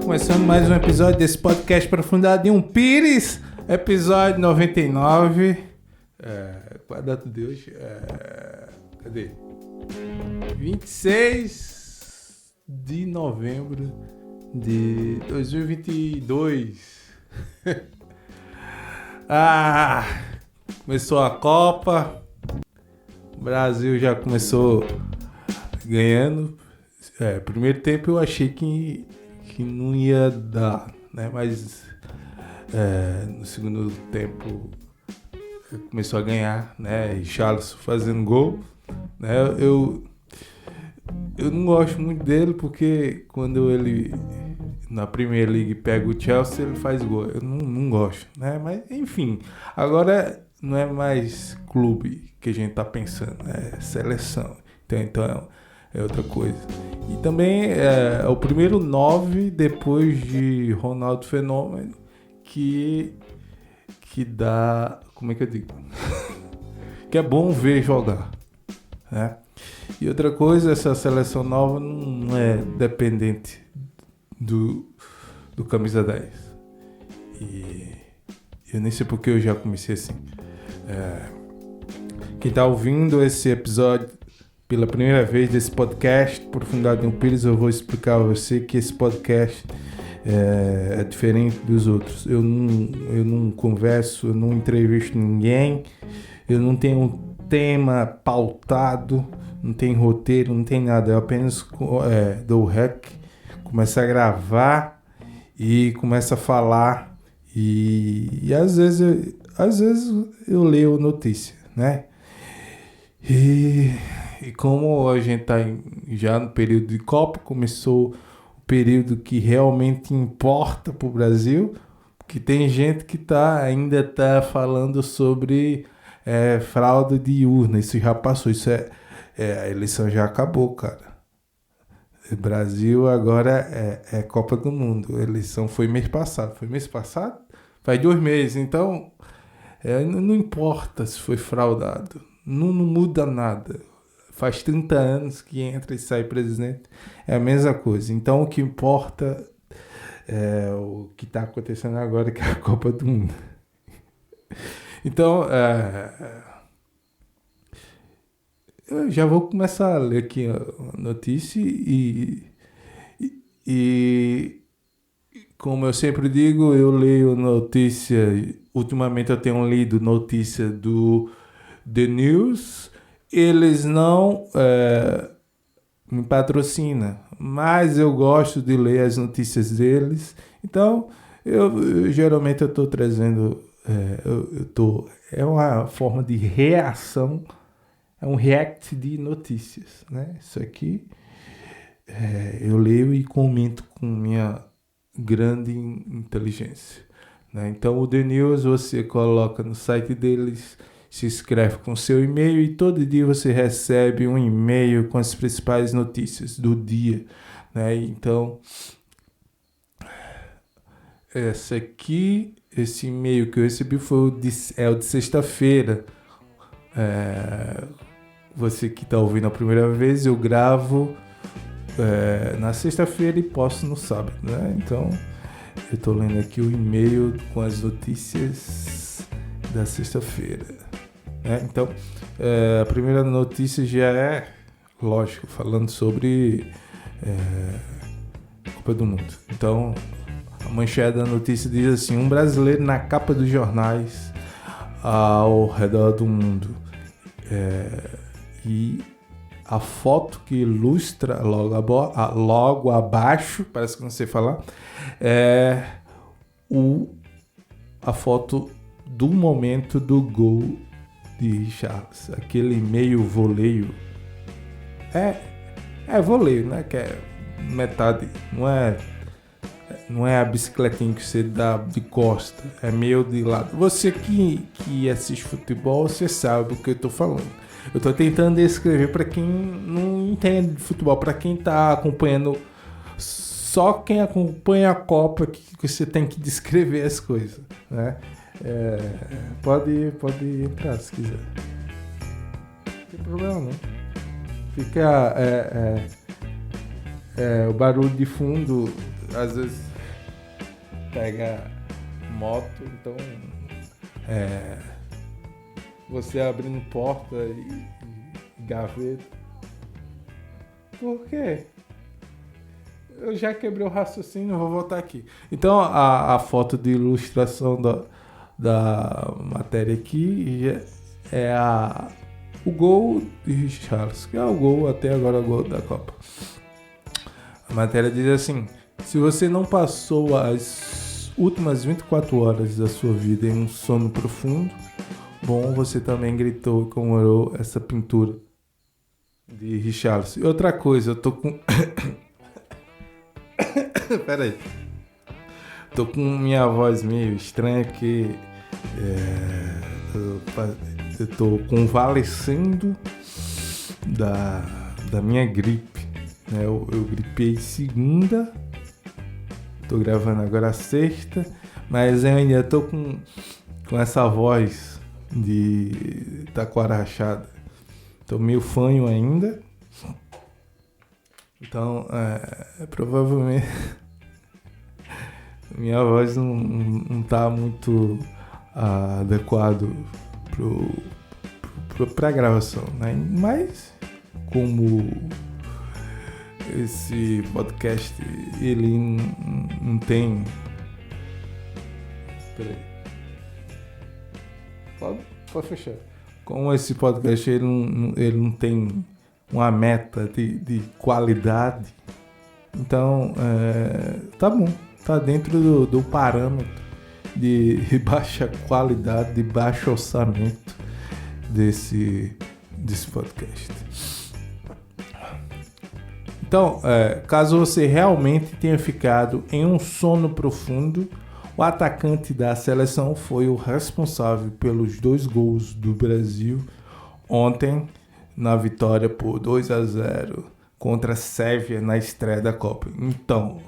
Começando mais um episódio desse podcast Profundidade em um Pires, episódio 99. Qual é a data de hoje? Cadê? 26 de novembro de 2022. Começou a Copa. O Brasil já começou ganhando. Primeiro tempo eu achei que não ia dar, né? Mas no segundo tempo começou a ganhar, né? Richarlison fazendo gol, né? Eu não gosto muito dele porque quando ele na Premier League pega o Chelsea ele faz gol. Eu não gosto, né? Mas enfim, agora não é mais clube que a gente tá pensando, é seleção. Então é outra coisa. E também é o primeiro 9 depois de Ronaldo Fenômeno que dá, como é que eu digo? Que é bom ver jogar, né? E outra coisa, essa seleção nova não é dependente do camisa 10. E eu nem sei porque eu já comecei assim. Quem tá ouvindo esse episódio pela primeira vez desse podcast, Profundidade em um Pires, eu vou explicar a você que esse podcast é diferente dos outros. Eu não converso, eu não entrevisto ninguém, eu não tenho tema pautado, não tem roteiro, não tem nada. Eu apenas dou o rec, começo a gravar e começo a falar e às vezes eu leio notícia, né? E como a gente está já no período de Copa, começou o período que realmente importa para o Brasil, porque tem gente que ainda está falando sobre fraude de urna. Isso já passou, a eleição já acabou, cara. O Brasil agora é Copa do Mundo. A eleição foi mês passado. Foi mês passado? Faz 2 meses. Então, não importa se foi fraudado. Não muda nada. Faz 30 anos que entra e sai presidente. É a mesma coisa. Então, o que importa é o que está acontecendo agora, que é a Copa do Mundo. Então, eu já vou começar a ler aqui a notícia e como eu sempre digo, eu leio notícia. Ultimamente eu tenho lido notícia do The News. Eles não me patrocinam, mas eu gosto de ler as notícias deles. Então, eu geralmente eu estou trazendo, é uma forma de reação, é um react de notícias, né? Isso aqui eu leio e comento com minha grande inteligência, né? Então, o The News você coloca no site deles, se inscreve com seu e-mail e todo dia você recebe um e-mail com as principais notícias do dia, né? Então, esse e-mail que eu recebi foi o de sexta-feira. Você que está ouvindo a primeira vez, eu gravo na sexta-feira e posto no sábado, né? Então, eu estou lendo aqui o e-mail com as notícias da sexta-feira. Então, a primeira notícia já é, lógico, falando sobre Copa do Mundo. Então, a manchete da notícia diz assim: um brasileiro na capa dos jornais ao redor do mundo. E a foto que ilustra logo abaixo, parece que não sei falar, é a foto do momento do gol de Richarlison, aquele meio voleio. É voleio, né? Que é metade, não é a bicicletinha que você dá de costa, é meio de lado. Você que assiste futebol, você sabe o que eu tô falando. Eu tô tentando descrever para quem não entende de futebol, para quem tá acompanhando, só quem acompanha a Copa que você tem que descrever as coisas, né? Pode entrar se quiser. Não tem problema não. Fica o barulho de fundo, às vezes pega moto, então você abrindo porta e gaveta. Por quê? Eu já quebrei o raciocínio, vou voltar aqui. Então a foto de ilustração da matéria aqui é o gol de Richarlison, que é o gol até agora, o gol da Copa. A matéria diz assim: se você não passou as últimas 24 horas da sua vida em um sono profundo, bom, você também gritou e comemorou essa pintura de Richarlison. E outra coisa, eu tô com... Pera aí. Tô com minha voz meio estranha, porque eu tô convalescendo da minha gripe. Né? Eu gripei segunda, tô gravando agora sexta, mas eu ainda tô com essa voz de taquara rachada. Tô meio fanho ainda. Então, provavelmente minha voz não tá muito adequado pra gravação, né? Mas, como esse podcast, ele não tem... Peraí. Pode fechar. Como esse podcast, ele não tem uma meta de qualidade, então tá bom, tá dentro do parâmetro de baixa qualidade, de baixo orçamento desse podcast. Então, caso você realmente tenha ficado em um sono profundo, o atacante da seleção foi o responsável pelos 2 gols do Brasil ontem, na vitória por 2-0 contra a Sérvia na estreia da Copa. Então,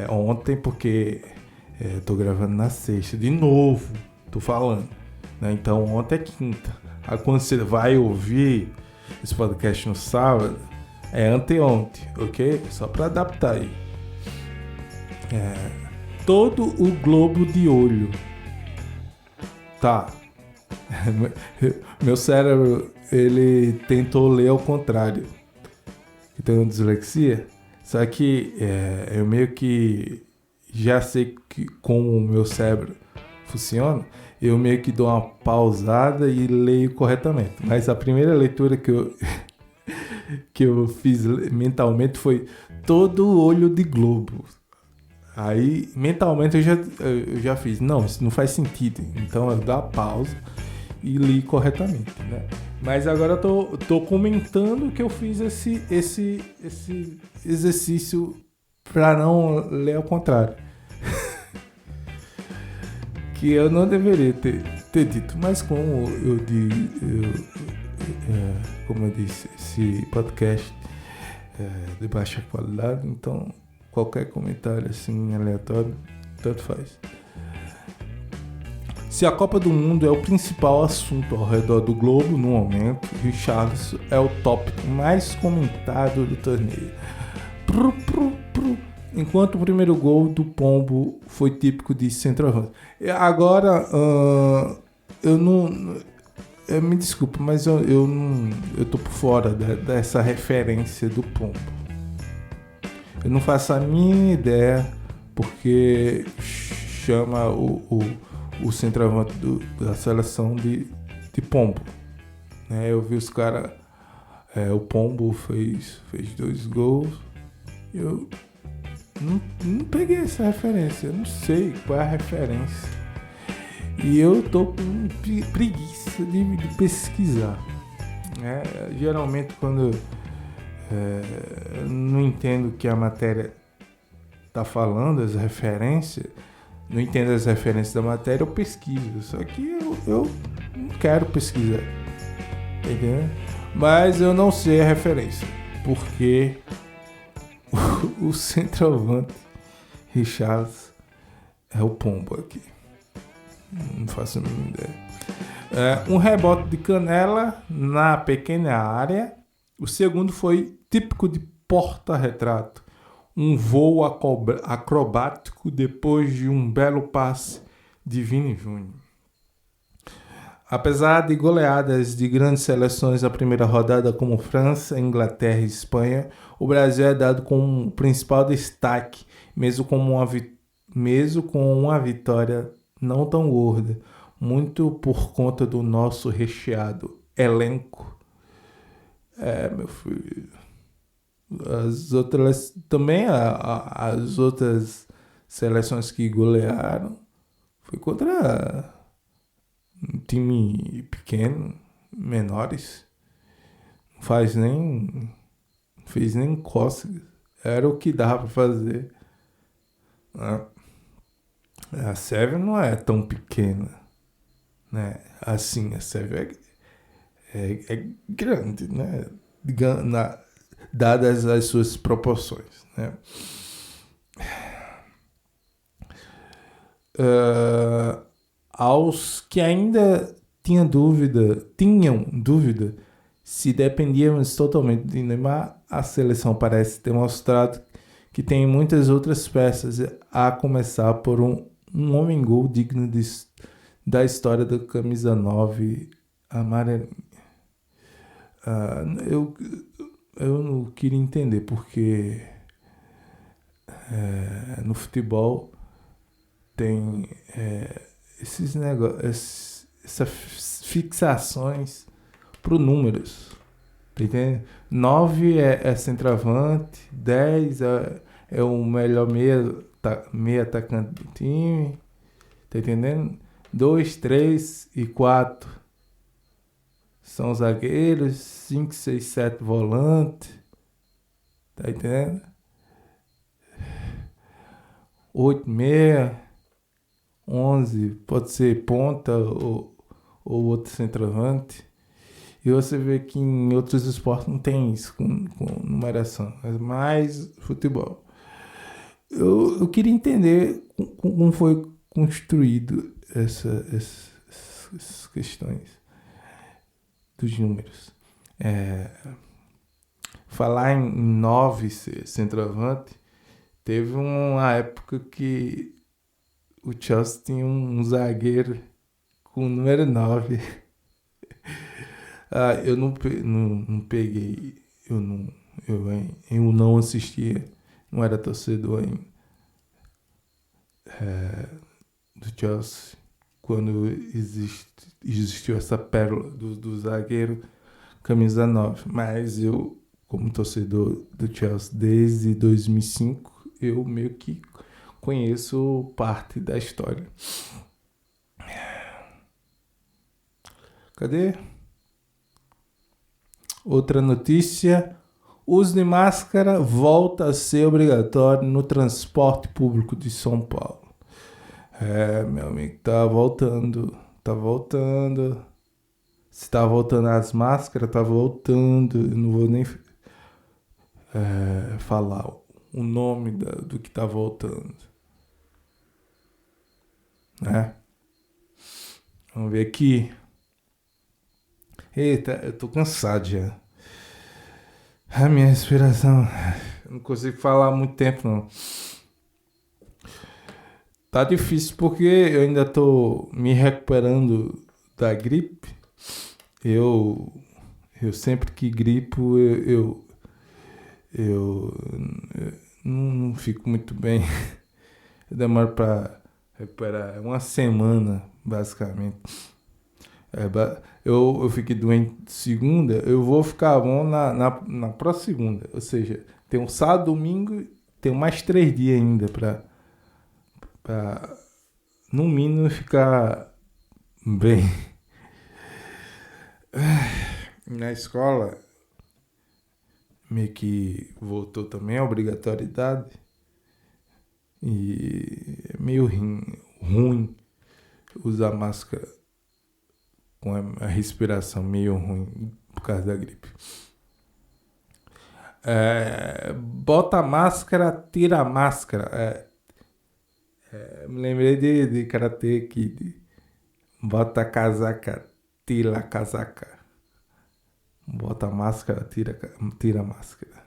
ontem, porque tô gravando na sexta, de novo, tô falando, né? Então, ontem é quinta. Aí, quando você vai ouvir esse podcast no sábado, é anteontem, ok? Só para adaptar aí. Todo o globo de olho. Tá. Meu cérebro, ele tentou ler ao contrário. Eu tenho dislexia. Só que eu meio que já sei como o meu cérebro funciona. Eu meio que dou uma pausada e leio corretamente. Mas a primeira leitura que eu fiz mentalmente foi todo o olho de globo. Aí, mentalmente, eu já fiz. Não, isso não faz sentido. Então, eu dou a pausa e li corretamente, né? Mas agora eu tô comentando que eu fiz esse exercício para não ler ao contrário. Que eu não deveria ter dito. Mas como como eu disse, esse podcast de baixa qualidade, então qualquer comentário assim aleatório, tanto faz. Se a Copa do Mundo é o principal assunto ao redor do globo no momento, Richarlison é o tópico mais comentado do torneio. Enquanto o primeiro gol do Pombo foi típico de centroavante. Agora, eu não... me desculpa, mas eu tô por fora dessa referência do Pombo. Eu não faço a mínima ideia porque chama o centroavante da seleção de Pombo. Eu vi os caras... o Pombo fez 2 gols. Eu não peguei essa referência. Eu não sei qual é a referência. E eu tô com preguiça de pesquisar. Geralmente quando eu não entendo o que a matéria tá falando, as referências, não entendo as referências da matéria, eu pesquiso. Só que eu não quero pesquisar. Tá entendendo? Mas eu não sei a referência. Porque o centroavante Richarlison é o Pombo aqui. Não faço a mínima ideia. Um rebote de canela na pequena área. O segundo foi típico de porta-retrato. um voo acrobático depois de um belo passe de Vini Júnior. Apesar de goleadas de grandes seleções na primeira rodada como França, Inglaterra e Espanha, o Brasil é dado como principal destaque, mesmo com uma vitória não tão gorda, muito por conta do nosso recheado elenco. Meu filho. As outras também as outras seleções que golearam foi contra um time pequeno, menores. Não fez nem cócega. Era o que dava para fazer. A Sérvia não é tão pequena, né? Assim, a Sérvia é grande, né? Dadas as suas proporções, né? Aos que ainda tinham dúvida se dependíamos totalmente de Neymar, a seleção parece ter mostrado que tem muitas outras peças, a começar por um homem-gol digno da história da camisa 9 amarelinha. Eu não queria entender porque no futebol tem esses negócios, essas fixações pro números, tá entendendo? 9 é centroavante, 10 é o melhor meia atacante do time, tá entendendo? 2, 3 e 4 são zagueiros, 5, 6, 7 volantes, tá entendendo? 8, meia, 11 pode ser ponta ou outro centroavante. E você vê que em outros esportes não tem isso com numeração, é mais futebol. Eu queria entender como foi construído essas questões dos números. Falar em 9 centroavante, teve uma época que o Chelsea tinha um zagueiro com o número 9. Eu não peguei, eu não assistia, não era torcedor do Chelsea quando existiu essa pérola do zagueiro camisa 9, mas eu, como torcedor do Chelsea desde 2005, eu meio que conheço parte da história. Cadê? Outra notícia: uso de máscara volta a ser obrigatório no transporte público de São Paulo. Meu amigo, tá voltando. Se tá voltando as máscaras, tá voltando. Eu não vou nem falar o nome do que tá voltando, né? Vamos ver aqui. Eita, eu tô cansado já. A minha respiração, eu não consigo falar há muito tempo, não. Tá difícil porque eu ainda tô me recuperando da gripe. Eu sempre que gripo, eu não fico muito bem. Eu demoro pra recuperar uma semana, basicamente. Eu fiquei doente segunda, eu vou ficar bom na próxima segunda. Ou seja, tem um sábado, domingo, tem mais 3 dias ainda pra no mínimo ficar bem. Na escola, meio que voltou também a obrigatoriedade. E é meio ruim usar máscara com a respiração meio ruim por causa da gripe. Bota a máscara, tira a máscara. Me lembrei de Karate Kid. Bota a casaca, tira a casaca. Bota a máscara, tira a máscara.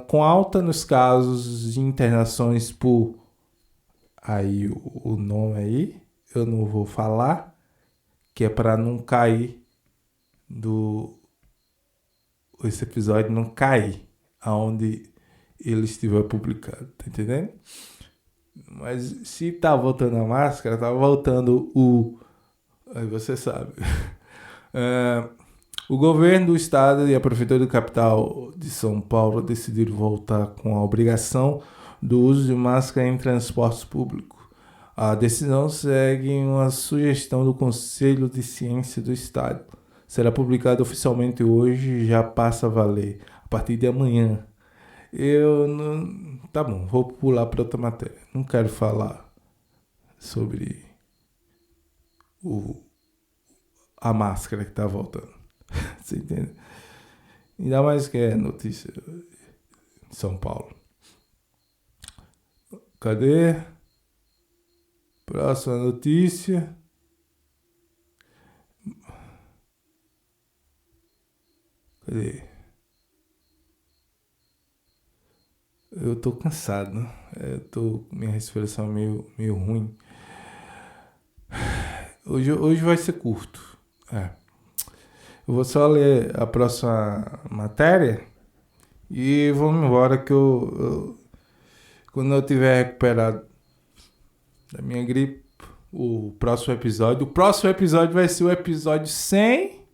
Com alta nos casos de internações por... Aí o nome aí, eu não vou falar, que é para não cair esse episódio não cair aonde ele estiver publicado, tá entendendo? Mas se tá voltando a máscara, tá voltando aí você sabe. O governo do estado e a prefeitura da capital de São Paulo decidiram voltar com a obrigação do uso de máscara em transportes públicos. A decisão segue uma sugestão do Conselho de Ciência do Estado. Será publicado oficialmente hoje e já passa a valer a partir de amanhã. Tá bom, vou pular para outra matéria. Não quero falar sobre a máscara que tá voltando. Você entende? Ainda mais que é notícia de São Paulo. Cadê? Próxima notícia. Cadê? Eu tô cansado, né? Minha respiração é meio ruim. Hoje vai ser curto. Eu vou só ler a próxima matéria e vamos embora que quando eu tiver recuperado da minha gripe, o próximo episódio vai ser o episódio 100.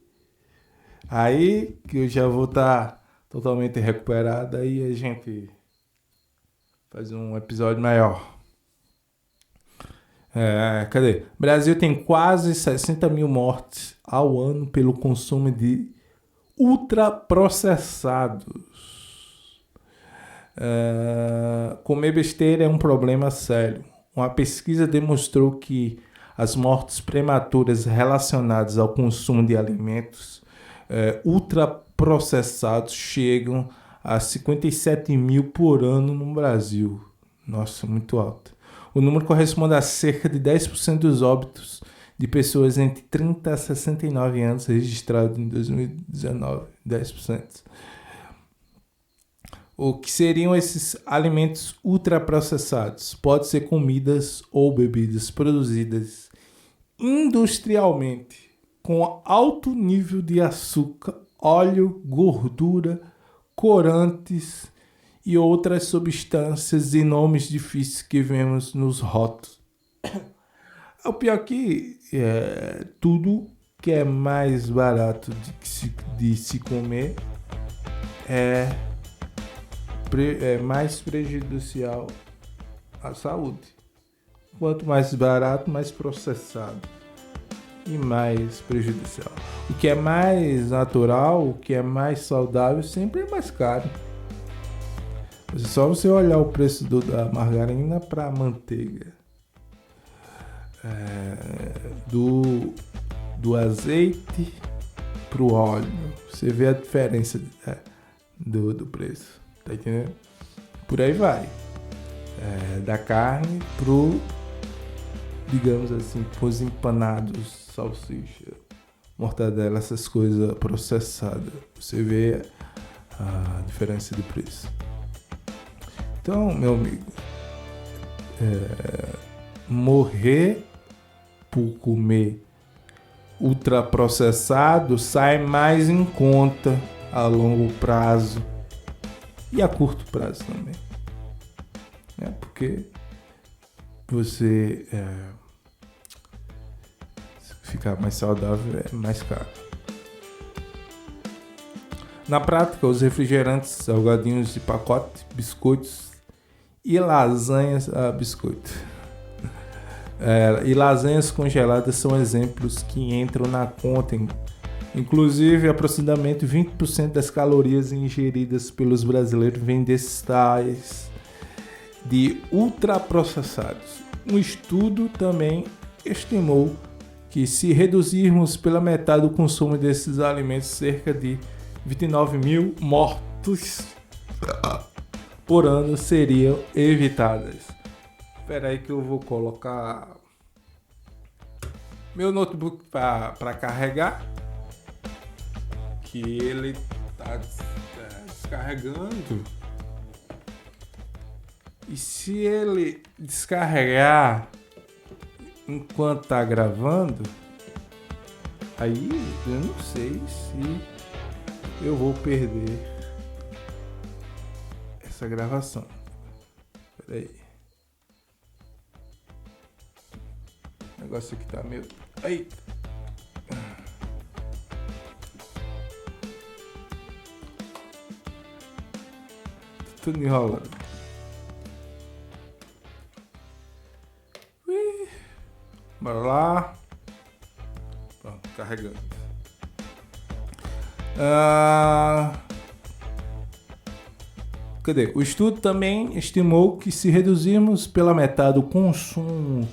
Aí que eu já vou estar totalmente recuperado, aí a gente faz um episódio maior. Cadê? Brasil tem quase 60 mil mortes ao ano pelo consumo de ultraprocessados. Comer besteira é um problema sério. Uma pesquisa demonstrou que as mortes prematuras relacionadas ao consumo de alimentos ultraprocessados chegam a 57 mil por ano no Brasil. Nossa, muito alto. O número corresponde a cerca de 10% dos óbitos de pessoas entre 30 a 69 anos registrados em 2019. 10%. O que seriam esses alimentos ultraprocessados? Pode ser comidas ou bebidas produzidas industrialmente com alto nível de açúcar, óleo, gordura, corantes e outras substâncias e nomes difíceis que vemos nos rótulos. O pior que tudo que é mais barato de se comer é mais prejudicial à saúde. Quanto mais barato, mais processado e mais prejudicial. O que é mais natural, o que é mais saudável, sempre é mais caro. É só você olhar o preço da margarina para a manteiga, do azeite para o óleo. Você vê a diferença do preço. Tá entendendo? Por aí vai. Da carne pro, digamos assim, pros empanados, salsicha, mortadela, essas coisas processadas. Você vê a diferença de preço. Então, meu amigo, morrer por comer ultraprocessado sai mais em conta a longo prazo e a curto prazo também. Porque você ficar mais saudável é mais caro. Na prática, os refrigerantes, salgadinhos de pacote, biscoitos e lasanhas e lasanhas congeladas são exemplos que entram na conta. Inclusive, aproximadamente 20% das calorias ingeridas pelos brasileiros vêm desses tais de ultraprocessados. Um estudo também estimou que se reduzirmos pela metade o consumo desses alimentos, cerca de 29 mil mortos por ano seriam evitadas. Espera aí que eu vou colocar meu notebook para carregar, que ele tá descarregando. E se ele descarregar enquanto tá gravando, aí eu não sei se eu vou perder essa gravação. Peraí. O negócio aqui tá meio... Aí. Tudo enrolando. Bora lá. Pronto, carregando. Cadê? O estudo também estimou que se reduzirmos pela metade o consumo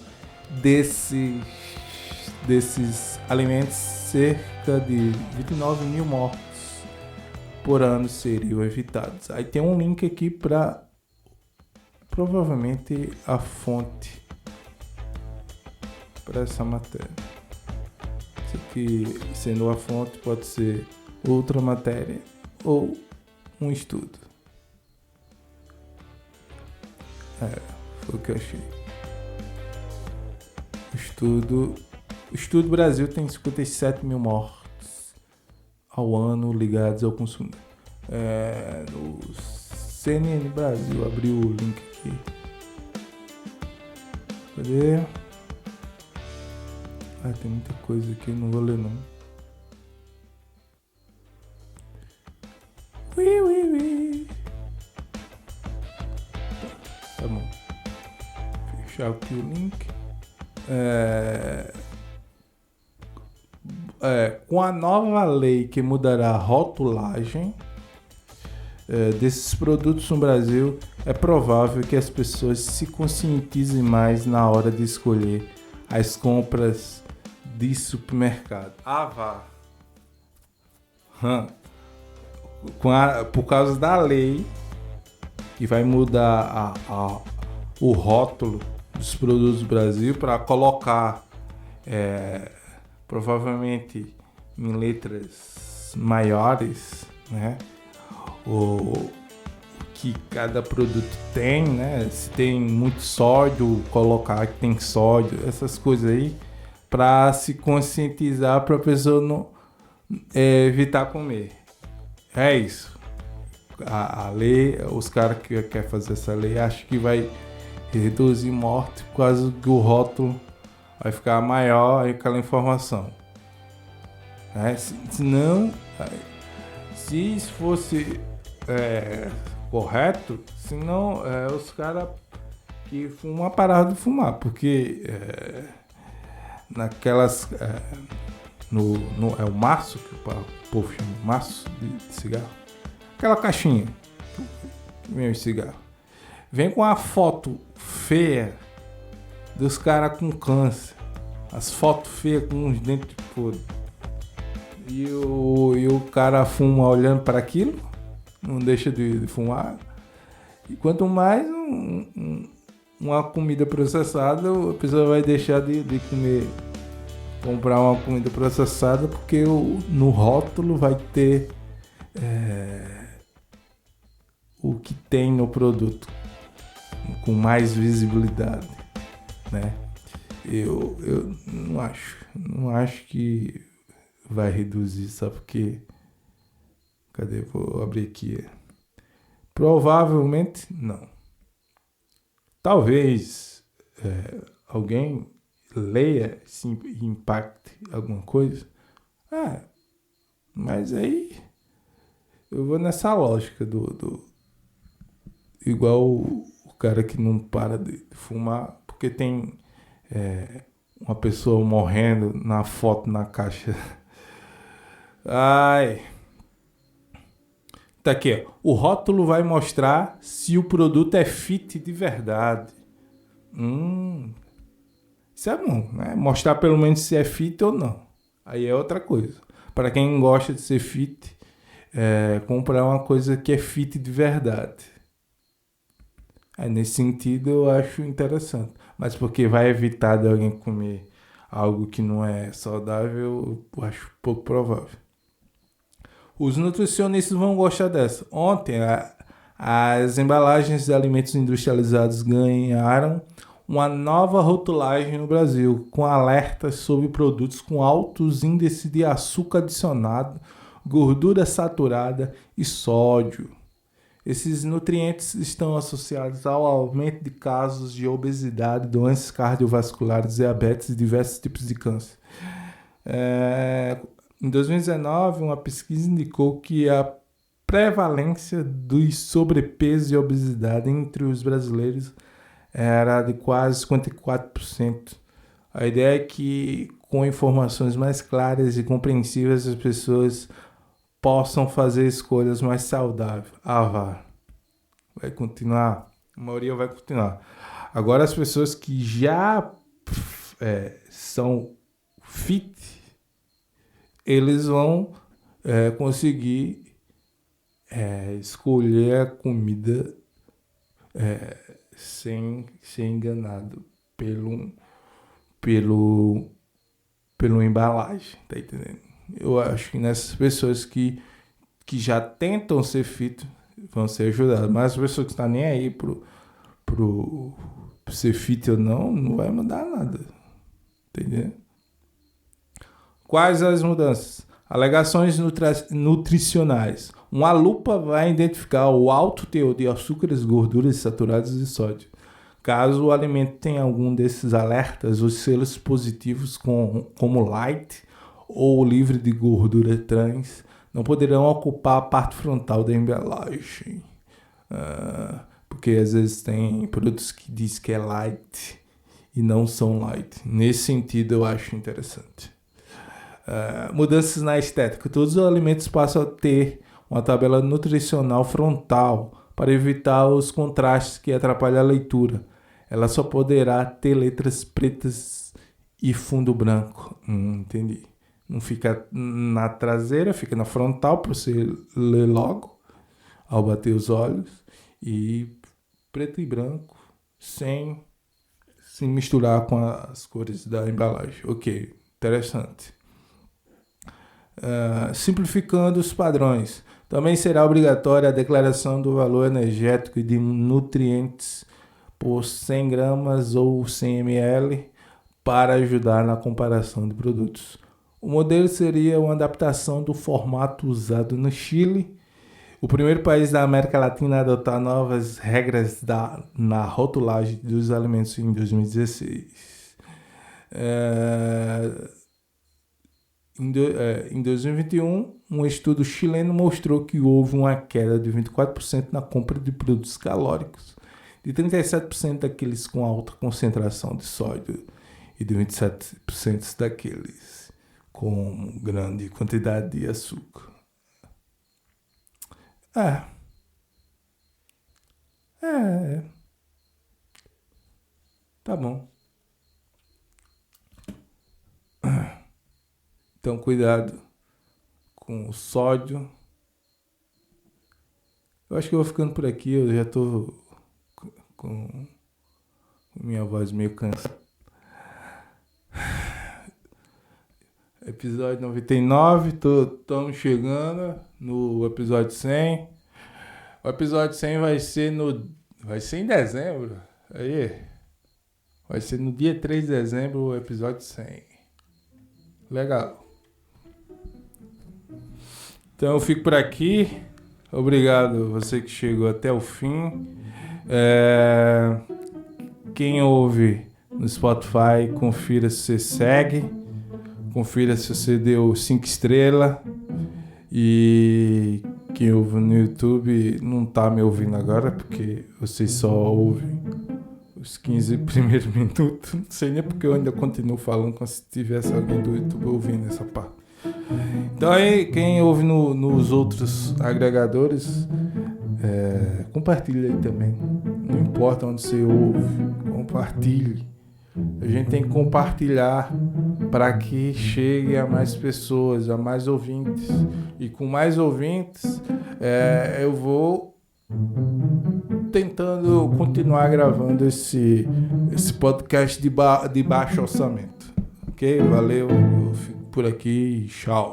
desses alimentos, cerca de 29 mil mortes por ano seriam evitados. Aí tem um link aqui para provavelmente a fonte para essa matéria. Isso aqui, sendo a fonte, pode ser outra matéria ou um estudo. Foi o que eu achei. O estudo Brasil tem 57 mil mortes ao ano ligados ao consumo. No CNN Brasil, abriu o link aqui. Cadê? Tem muita coisa aqui, não vou ler não. Tá bom. Fechar aqui o link. Com a nova lei que mudará a rotulagem desses produtos no Brasil, é provável que as pessoas se conscientizem mais na hora de escolher as compras de supermercado. Vá. Por causa da lei que vai mudar o rótulo dos produtos do Brasil para colocar provavelmente em letras maiores, né? O que cada produto tem, né? Se tem muito sódio, colocar que tem sódio, essas coisas aí, para se conscientizar, para a pessoa não evitar comer. É isso. A lei, os caras que querem fazer essa lei, acham que vai reduzir morte por causa que o rótulo vai ficar maior aí aquela informação. Se fosse correto, senão os caras que fumam pararam de fumar, porque naquelas é o maço que o povo chama maço de cigarro, aquela caixinha que vem o cigarro, vem com a foto feia dos caras com câncer, as fotos feias com uns dentes podres, e o cara fuma olhando para aquilo, não deixa de fumar. E quanto mais uma comida processada, a pessoa vai deixar de comer, comprar uma comida processada, porque no rótulo vai ter o que tem no produto com mais visibilidade, né? Eu não acho que vai reduzir, sabe? Porque cadê? Vou abrir aqui. Provavelmente não. Talvez alguém leia e impacte alguma coisa. Mas aí eu vou nessa lógica do igual o cara que não para de fumar porque tem uma pessoa morrendo na foto na caixa. Tá aqui, ó. O rótulo vai mostrar se o produto é fit de verdade. Isso é bom, né? Mostrar pelo menos se é fit ou não. Aí é outra coisa. Para quem gosta de ser fit, comprar uma coisa que é fit de verdade. Nesse sentido eu acho interessante. Mas porque vai evitar de alguém comer algo que não é saudável, eu acho pouco provável. Os nutricionistas vão gostar dessa. Ontem, as embalagens de alimentos industrializados ganharam uma nova rotulagem no Brasil, com alertas sobre produtos com altos índices de açúcar adicionado, gordura saturada e sódio. Esses nutrientes estão associados ao aumento de casos de obesidade, doenças cardiovasculares, diabetes e diversos tipos de câncer. Em 2019, uma pesquisa indicou que a prevalência do sobrepeso e obesidade entre os brasileiros era de quase 54%. A ideia é que, com informações mais claras e compreensíveis, as pessoas possam fazer escolhas mais saudáveis. Vai continuar. A maioria vai continuar. Agora, as pessoas que já são fit, eles vão conseguir escolher a comida sem ser enganado pelo embalagem, tá entendendo? Eu acho que nessas pessoas que já tentam ser fit vão ser ajudadas, mas as pessoas que estão nem aí pro ser fit ou não vai mudar nada, entendeu? Quais as mudanças? Alegações nutricionais. Uma lupa vai identificar o alto teor de açúcares, gorduras saturadas e sódio. Caso o alimento tenha algum desses alertas, os selos positivos como light ou livre de gordura trans não poderão ocupar a parte frontal da embalagem. Porque às vezes tem produtos que diz que é light e não são light. Nesse sentido eu acho interessante. Mudanças na estética. Todos os alimentos passam a ter uma tabela nutricional frontal para evitar os contrastes que atrapalham a leitura. Ela só poderá ter letras pretas e fundo branco. Entendi. Não fica na traseira, fica na frontal para você ler logo ao bater os olhos. E preto e branco, sem se misturar com as cores da embalagem. Ok, interessante. Simplificando os padrões. Também será obrigatória a declaração do valor energético e de nutrientes por 100 gramas ou 100 ml para ajudar na comparação de produtos. O modelo seria uma adaptação do formato usado no Chile, o primeiro país da América Latina a adotar novas regras na rotulagem dos alimentos em 2016. Em 2021, um estudo chileno mostrou que houve uma queda de 24% na compra de produtos calóricos, de 37% daqueles com alta concentração de sódio e de 27% daqueles com grande quantidade de açúcar. Tá bom. Então, cuidado com o sódio. Eu acho que eu vou ficando por aqui. Eu já tô com minha voz meio cansada. Episódio 99. Estamos chegando no episódio 100. O episódio 100 vai ser em dezembro. Aí. Vai ser no dia 3 de dezembro o episódio 100. Legal. Então eu fico por aqui. Obrigado você que chegou até o fim. Quem ouve no Spotify, confira se você segue. Confira se você deu 5 estrelas. E quem ouve no YouTube não tá me ouvindo agora, porque vocês só ouvem os 15 primeiros minutos. Não sei nem porque eu ainda continuo falando como se tivesse alguém do YouTube ouvindo essa parte. Então aí, quem ouve nos outros agregadores, compartilha aí também. Não importa onde você ouve, compartilhe. A gente tem que compartilhar para que chegue a mais pessoas, a mais ouvintes. E com mais ouvintes, eu vou tentando continuar gravando esse podcast de baixo orçamento. Ok? Valeu, eu fico por aqui e tchau.